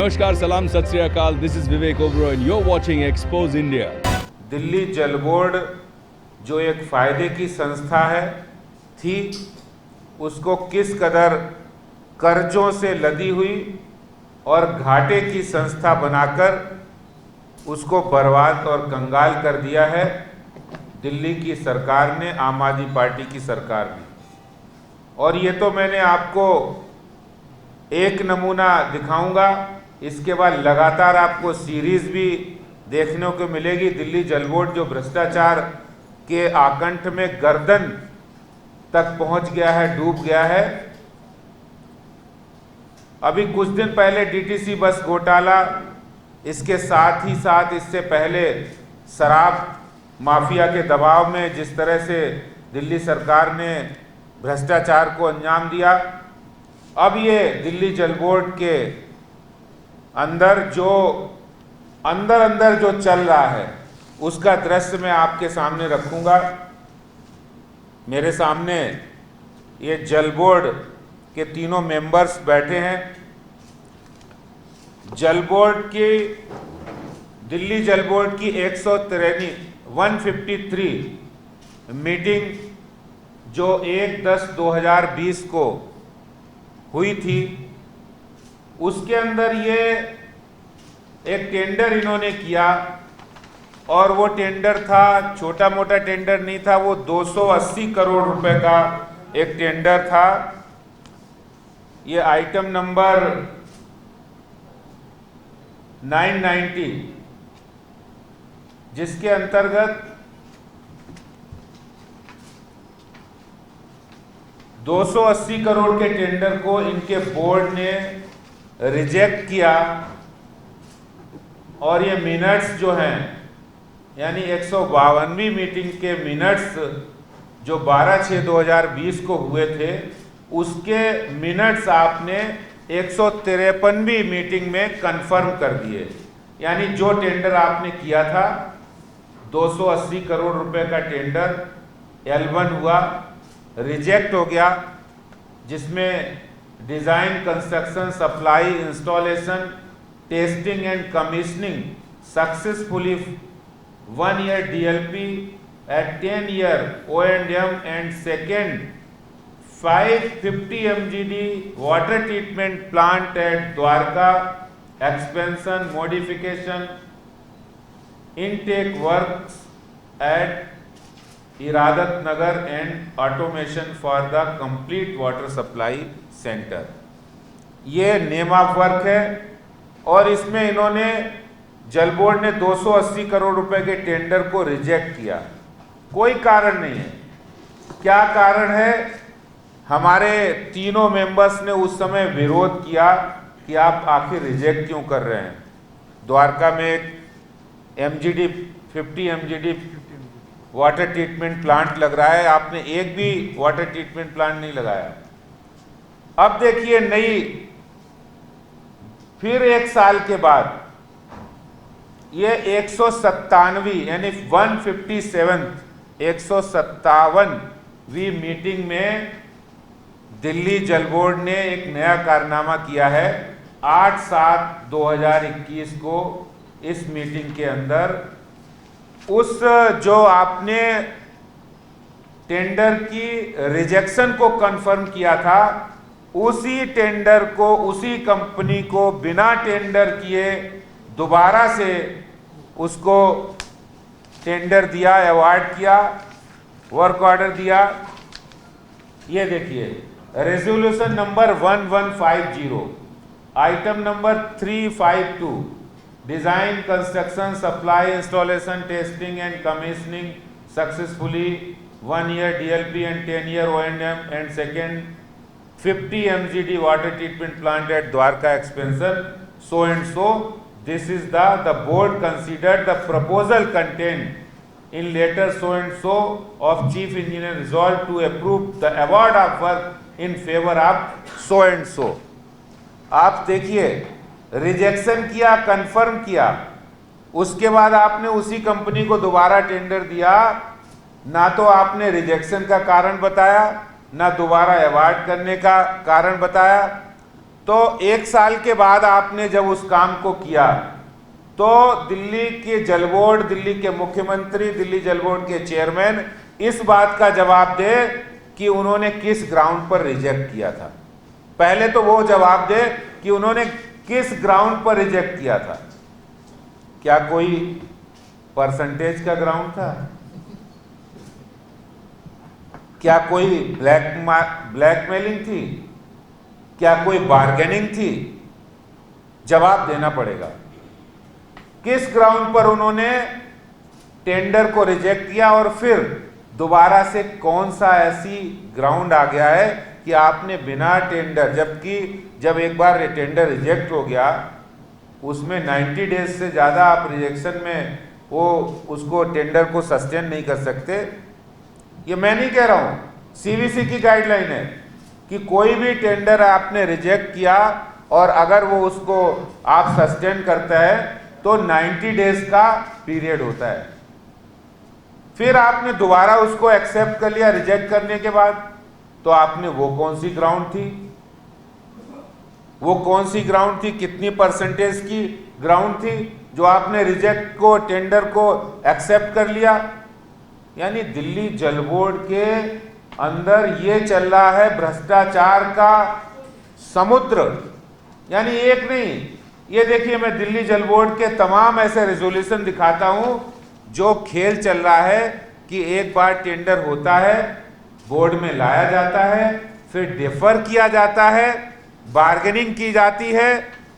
नमस्कार, सलाम, सत श्री अकाल। This is Vivek Oberoi and you're watching Expose India। Delhi जल बोर्ड जो एक फायदे की संस्था थी, उसको किस कदर कर्जों से लदी हुई और घाटे की संस्था बनाकर उसको बर्बाद और कंगाल कर दिया है दिल्ली की सरकार ने, आम आदमी पार्टी की सरकार ने। और ये तो मैंने आपको एक नमूना दिखाऊंगा, इसके बाद लगातार आपको सीरीज भी देखने को मिलेगी। दिल्ली जल बोर्ड जो भ्रष्टाचार के आकंठ में गर्दन तक पहुंच गया है, डूब गया है। अभी कुछ दिन पहले डीटीसी बस घोटाला, इसके साथ ही साथ इससे पहले शराब माफिया के दबाव में जिस तरह से दिल्ली सरकार ने भ्रष्टाचार को अंजाम दिया, अब ये दिल्ली जल बोर्ड के अंदर जो चल रहा है उसका दृश्य मैं आपके सामने रखूंगा। मेरे सामने ये जल बोर्ड के तीनों मेंबर्स बैठे हैं। जल बोर्ड की, दिल्ली जल बोर्ड की 153 मीटिंग जो 1/10/2020 को हुई थी, उसके अंदर ये एक टेंडर इन्होंने किया और वो टेंडर था, छोटा मोटा टेंडर नहीं था, वो 280 करोड़ रुपए का एक टेंडर था। ये आइटम नंबर 990, जिसके अंतर्गत 280 करोड़ के टेंडर को इनके बोर्ड ने रिजेक्ट किया। और ये मिनट्स जो हैं, यानी 152वीं मीटिंग के मिनट्स जो 12/6/2020 को हुए थे, उसके मिनट्स आपने 153वीं मीटिंग में कंफर्म कर दिए। यानी जो टेंडर आपने किया था, 280 करोड़ रुपए का टेंडर L1 हुआ, रिजेक्ट हो गया, जिसमें design, construction, supply, installation, testing and commissioning successfully 1 year DLP at 10 year O&M and second 550 MGD water treatment plant at Dwarka expansion modification intake works at Iradat Nagar and automation for the complete water supply center। ये name of work है और इसमें इन्होंने, जल board ने 280 करोड़ रुपए के tender को रिजेक्ट किया। कोई कारण नहीं है। क्या कारण है? हमारे तीनों मेंबर्स ने उस समय विरोध किया कि आप आखिर रिजेक्ट क्यों कर रहे हैं। द्वारका में एक MGD 50 MGD water treatment plant लग रहा है, आपने एक भी वाटर ट्रीटमेंट प्लांट नहीं लगाया। अब देखिए, नई फिर एक साल के बाद ये 157वीं यानी 157वीं मीटिंग में दिल्ली जल बोर्ड ने एक नया कारनामा किया है। 8/7/2021 को इस मीटिंग के अंदर उस जो आपने टेंडर की रिजेक्शन को कंफर्म किया था, उसी टेंडर को, उसी कंपनी को बिना टेंडर किए दोबारा से उसको टेंडर दिया, अवार्ड किया, वर्क ऑर्डर दिया। ये देखिए, resolution number 1150, item number 352, design, construction, supply, installation, testing and commissioning successfully 1 year DLP and 10 year O&M and second 50 MGD water treatment plant at Dwarka expansion so and so. This is the board considered the proposal contained in letter so and so of chief engineer resolved to approve the award of work in favor of so and so। आप देखिए, rejection किया, confirm किया, उसके बाद आपने उसी company को दोबारा टेंडर दिया। ना तो आपने रिजेक्शन का कारण बताया, ना दोबारा अवार्ड करने का कारण बताया। तो 1 साल के बाद आपने जब उस काम को किया तो दिल्ली के जल बोर्ड, दिल्ली के मुख्यमंत्री, दिल्ली जल बोर्ड के चेयरमैन इस बात का जवाब दे कि उन्होंने किस ग्राउंड पर रिजेक्ट किया था। पहले तो वो जवाब दे कि उन्होंने किस ग्राउंड पर रिजेक्ट किया था। क्या कोई परसेंटेज का ग्राउंड था? क्या कोई ब्लैकमेलिंग थी? क्या कोई बार्गेनिंग थी? जवाब देना पड़ेगा। किस ग्राउंड पर उन्होंने टेंडर को रिजेक्ट किया और फिर दोबारा से कौन सा ऐसी ग्राउंड आ गया है कि आपने बिना टेंडर, जबकि जब एक बार टेंडर रिजेक्ट हो गया उसमें 90 डेज से ज़्यादा आप रिजेक्शन में वो उसको टेंडर को सस्टेन नहीं कर सकते। ये मैं नहीं कह रहा हूँ, सीवीसी की गाइडलाइन है कि कोई भी टेंडर आपने रिजेक्ट किया और अगर वो उसको आप सस्टेन करता है तो 90 डेज का पीरियड होता है। फिर आपने दोबारा उसको एक्सेप्ट कर लिया रिजेक्ट करने के बाद, तो आपने वो कौन सी ग्राउंड थी, वो कौन सी ग्राउंड थी, कितनी परसेंटेज की ग्राउंड थी जो आपने रिजेक्ट को टेंडर को एक्सेप्ट कर लिया। यानी दिल्ली जल बोर्ड के अंदर ये चल रहा है भ्रष्टाचार का समुद्र। यानी एक नहीं, ये देखिए मैं दिल्ली जल बोर्ड के तमाम ऐसे रेजोल्यूशन दिखाता हूं जो खेल चल रहा है कि एक बार टेंडर होता है, बोर्ड में लाया जाता है, फिर डेफर किया जाता है, बार्गेनिंग की जाती है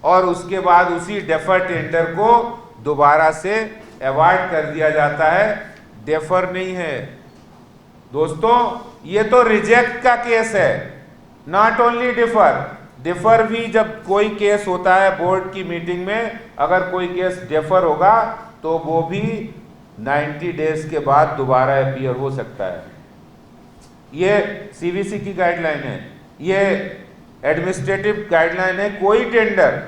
और उसके बाद उसी डेफर टेंडर को दोबारा से अवॉर्ड कर दिया जाता है। डेफर नहीं है दोस्तों, ये तो रिजेक्ट का केस है, नॉट ओनली डिफर। डिफर भी जब कोई केस होता है बोर्ड की मीटिंग में, अगर कोई केस डेफर होगा तो वो भी 90 डेज के बाद दोबारा अपीयर हो सकता है। ये सीवीसी की गाइडलाइन है, ये एडमिनिस्ट्रेटिव गाइडलाइन है। कोई टेंडर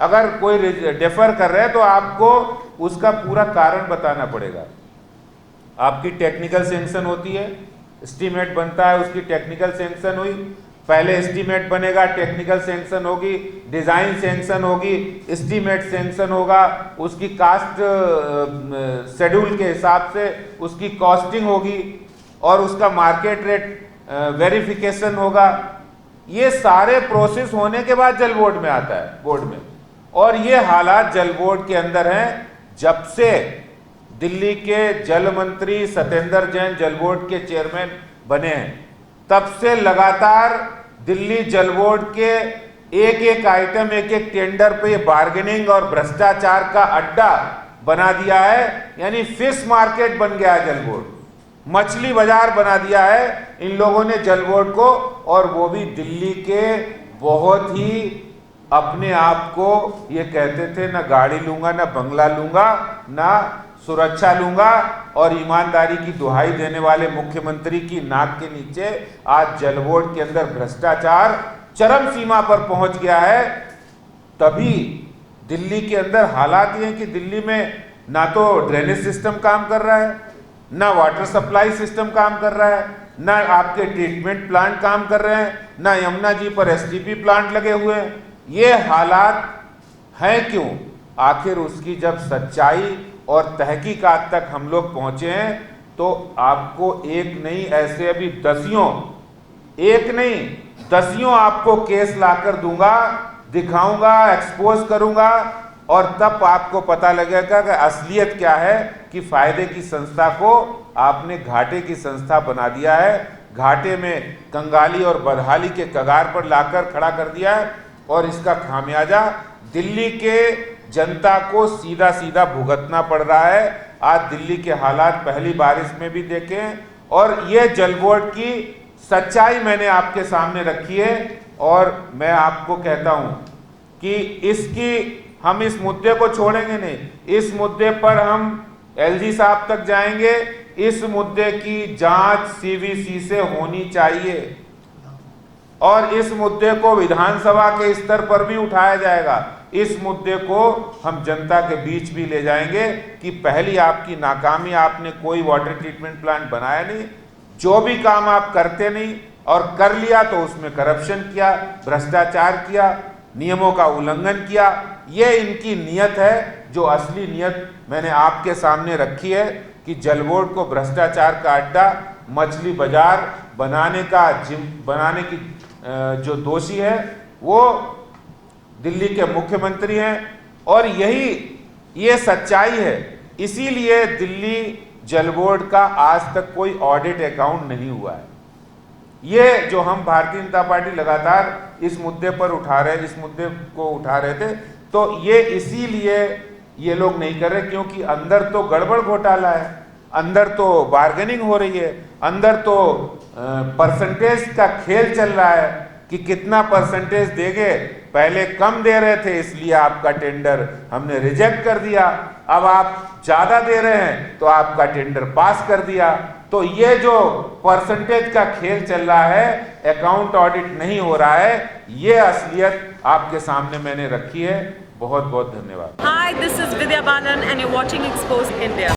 अगर कोई डेफर कर रहे हैं तो आपको उसका पूरा कारण बताना पड़ेगा। आपकी टेक्निकल सैंक्शन होती है, एस्टीमेट बनता है, उसकी टेक्निकल सैंक्शन हुई, पहले एस्टीमेट बनेगा, टेक्निकल सैंक्शन होगी, डिजाइन सैंक्शन होगी, एस्टीमेट सैंक्शन होगा, उसकी कास्ट शेड्यूल के हिसाब से उसकी कॉस्टिंग होगी और उसका मार्केट रेट वेरिफिकेशन होगा। ये सारे प्रोसेस होने के बाद जल बोर्ड में आता है, बोर्ड में। और ये हालात जल बोर्ड के अंदर हैं जब से दिल्ली के जल मंत्री सत्येंद्र जैन जल बोर्ड के चेयरमैन बने हैं, तब से लगातार दिल्ली जल बोर्ड के एक एक आइटम, एक एक टेंडर पे बार्गेनिंग और भ्रष्टाचार का अड्डा बना दिया है। यानी फिश मार्केट बन गया है जल बोर्ड, मछली बाजार बना दिया है इन लोगों ने जल बोर्ड को। और वो भी दिल्ली के बहुत ही अपने आप को ये कहते थे, ना गाड़ी लूंगा, ना बंगला लूंगा, ना सुरक्षा लूंगा, और ईमानदारी की दुहाई देने वाले मुख्यमंत्री की नाक के नीचे आज जल बोर्ड के अंदर भ्रष्टाचार चरम सीमा पर पहुंच गया है। तभी दिल्ली के अंदर हालात ये हैं कि दिल्ली में ना तो ड्रेनेज सिस्टम काम कर रहा है, ना वाटर सप्लाई सिस्टम काम कर रहा है, ना आपके ट्रीटमेंट प्लांट काम कर रहे हैं, ना यमुना जी पर एसटीपी प्लांट लगे हुए हैं। ये हालात हैं क्यों? आखिर उसकी जब सच्चाई और तहकीकात तक हम लोग पहुंचे हैं तो आपको एक नहीं, ऐसे अभी दसियों, एक नहीं दसियों आपको केस लाकर दूंगा, दिखाऊंगा, एक्सपोज करूंगा, और तब आपको पता लगेगा कि असलियत क्या है कि फायदे की संस्था को आपने घाटे की संस्था बना दिया है, घाटे में कंगाली और बदहाली के कगार पर लाकर खड़ा कर दिया है। और इसका खामियाजा दिल्ली के जनता को सीधा सीधा भुगतना पड़ रहा है। आज दिल्ली के हालात पहली बारिश में भी देखें, और ये जल बोर्ड की सच्चाई मैंने आपके सामने रखी है। और मैं आपको कहता हूं कि इसकी हम इस मुद्दे को छोड़ेंगे नहीं, इस मुद्दे पर हम एलजी साहब तक जाएंगे। इस मुद्दे की जांच सीवीसी से होनी चाहिए और इस मुद्दे को विधानसभा के स्तर पर भी उठाया जाएगा। इस मुद्दे को हम जनता के बीच भी ले जाएंगे कि पहली आपकी नाकामी, आपने कोई वाटर ट्रीटमेंट प्लांट बनाया नहीं, जो भी काम आप करते नहीं, और कर लिया तो उसमें करप्शन किया, भ्रष्टाचार किया। नियमों का उल्लंघन किया। ये इनकी नीयत है, जो असली नीयत मैंने आपके सामने रखी है कि जल बोर्ड को भ्रष्टाचार का अड्डा, मछली बाजार बनाने की जो दोषी है वो दिल्ली के मुख्यमंत्री हैं, और ये सच्चाई है। इसीलिए दिल्ली जल बोर्ड का आज तक कोई ऑडिट अकाउंट नहीं हुआ है। ये जो हम भारतीय जनता पार्टी लगातार इस मुद्दे को उठा रहे थे, तो ये इसीलिए ये लोग नहीं कर रहे क्योंकि अंदर तो गड़बड़ घोटाला है, अंदर तो बार्गेनिंग हो रही है, अंदर तो परसेंटेज का खेल चल रहा है कि कितना परसेंटेज देंगे। पहले कम दे रहे थे इसलिए आपका टेंडर हमने रिजेक्ट कर दिया, अब आप ज्यादा दे रहे हैं तो आपका टेंडर पास कर दिया। तो ये जो परसेंटेज का खेल चल रहा है, अकाउंट ऑडिट नहीं हो रहा है, ये असलियत आपके सामने मैंने रखी है। बहुत बहुत धन्यवाद। Hi, this is Vidya Balan and you're watching Exposed India.